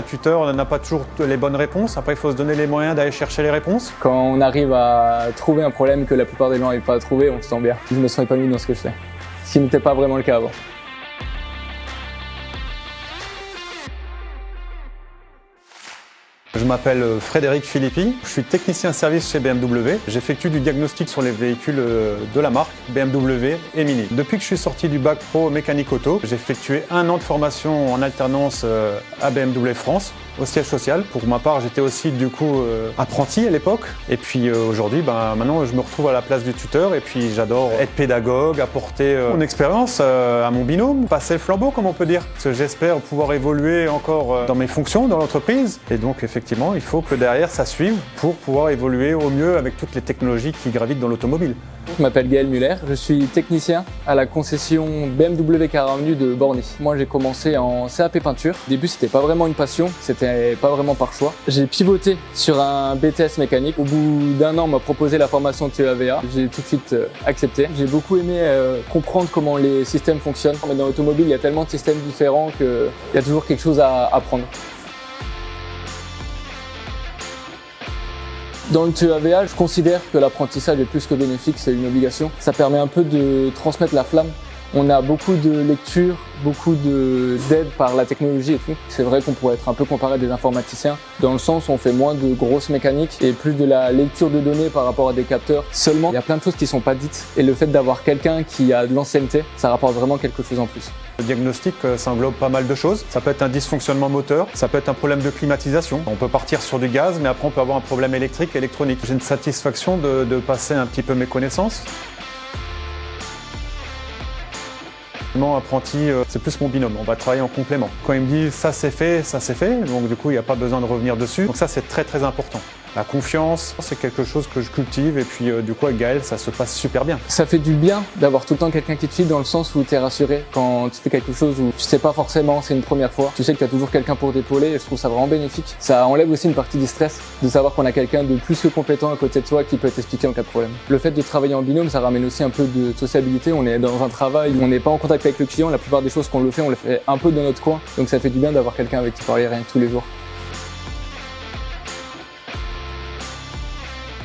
tuteur n'a pas toujours les bonnes réponses. Après, il faut se donner les moyens d'aller chercher les réponses. Quand on arrive à trouver un problème que la plupart des gens n'arrivent pas à trouver, on se sent bien. Je me sens épanoui dans ce que je fais. Ce qui n'était pas vraiment le cas avant. Je m'appelle Frédéric Philippi, je suis technicien service chez BMW. J'effectue du diagnostic sur les véhicules de la marque BMW et Mini. Depuis que je suis sorti du bac pro mécanique auto, j'ai effectué 1 an de formation en alternance à BMW France, au siège social. Pour ma part, j'étais aussi du coup apprenti à l'époque. Et puis aujourd'hui, maintenant je me retrouve à la place du tuteur et puis j'adore être pédagogue, apporter mon expérience à mon binôme, passer le flambeau comme on peut dire. Parce que j'espère pouvoir évoluer encore dans mes fonctions dans l'entreprise. Et donc effectivement, il faut que derrière ça suive pour pouvoir évoluer au mieux avec toutes les technologies qui gravitent dans l'automobile. Je m'appelle Gaël Muller, je suis technicien à la concession BMW Car Avenue de Borny. Moi j'ai commencé en CAP peinture. Au début c'était pas vraiment une passion, c'était pas vraiment par choix. J'ai pivoté sur un BTS mécanique. Au bout d'1 an on m'a proposé la formation TEAVA. J'ai tout de suite accepté. J'ai beaucoup aimé comprendre comment les systèmes fonctionnent. Mais dans l'automobile il y a tellement de systèmes différents qu'il y a toujours quelque chose à apprendre. Dans le TEAVA, je considère que l'apprentissage est plus que bénéfique, c'est une obligation. Ça permet un peu de transmettre la flamme. On a beaucoup de lectures, beaucoup d'aide par la technologie et tout. C'est vrai qu'on pourrait être un peu comparé à des informaticiens, dans le sens où on fait moins de grosses mécaniques et plus de la lecture de données par rapport à des capteurs. Seulement, il y a plein de choses qui ne sont pas dites. Et le fait d'avoir quelqu'un qui a de l'ancienneté, ça rapporte vraiment quelque chose en plus. Le diagnostic, ça englobe pas mal de choses. Ça peut être un dysfonctionnement moteur, ça peut être un problème de climatisation. On peut partir sur du gaz, mais après on peut avoir un problème électrique, électronique. J'ai une satisfaction de passer un petit peu mes connaissances. Apprenti, c'est plus mon binôme, on va travailler en complément. Quand il me dit ça c'est fait, donc du coup il n'y a pas besoin de revenir dessus. Donc ça c'est très très important. La confiance, c'est quelque chose que je cultive et puis du coup avec Gaël ça se passe super bien. Ça fait du bien d'avoir tout le temps quelqu'un qui te file dans le sens où tu es rassuré quand tu fais quelque chose où tu sais pas forcément, c'est une première fois. Tu sais que tu as toujours quelqu'un pour t'épauler et je trouve ça vraiment bénéfique. Ça enlève aussi une partie du stress de savoir qu'on a quelqu'un de plus que compétent à côté de toi qui peut t'expliquer en cas de problème. Le fait de travailler en binôme, ça ramène aussi un peu de sociabilité. On est dans un travail où on n'est pas en contact avec le client. La plupart des choses qu'on le fait un peu dans notre coin. Donc ça fait du bien d'avoir quelqu'un avec qui parler rien que tous les jours.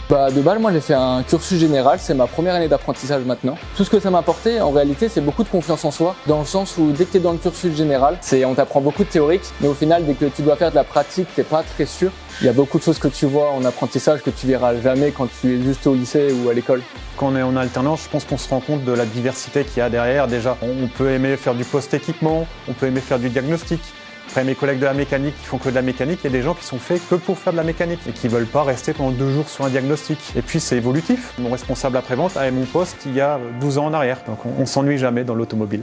De base, moi j'ai fait un cursus général, c'est ma première année d'apprentissage maintenant. Tout ce que ça m'a apporté, en réalité, c'est beaucoup de confiance en soi, dans le sens où dès que tu es dans le cursus général, on t'apprend beaucoup de théorique, mais au final, dès que tu dois faire de la pratique, t'es pas très sûr. Il y a beaucoup de choses que tu vois en apprentissage que tu verras jamais quand tu es juste au lycée ou à l'école. Quand on est en alternance, je pense qu'on se rend compte de la diversité qu'il y a derrière. Déjà, on peut aimer faire du post-équipement, on peut aimer faire du diagnostic. Après, mes collègues de la mécanique qui font que de la mécanique, il y a des gens qui sont faits que pour faire de la mécanique et qui ne veulent pas rester pendant 2 jours sur un diagnostic. Et puis, c'est évolutif. Mon responsable après-vente avait mon poste il y a 12 ans en arrière. Donc, on ne s'ennuie jamais dans l'automobile.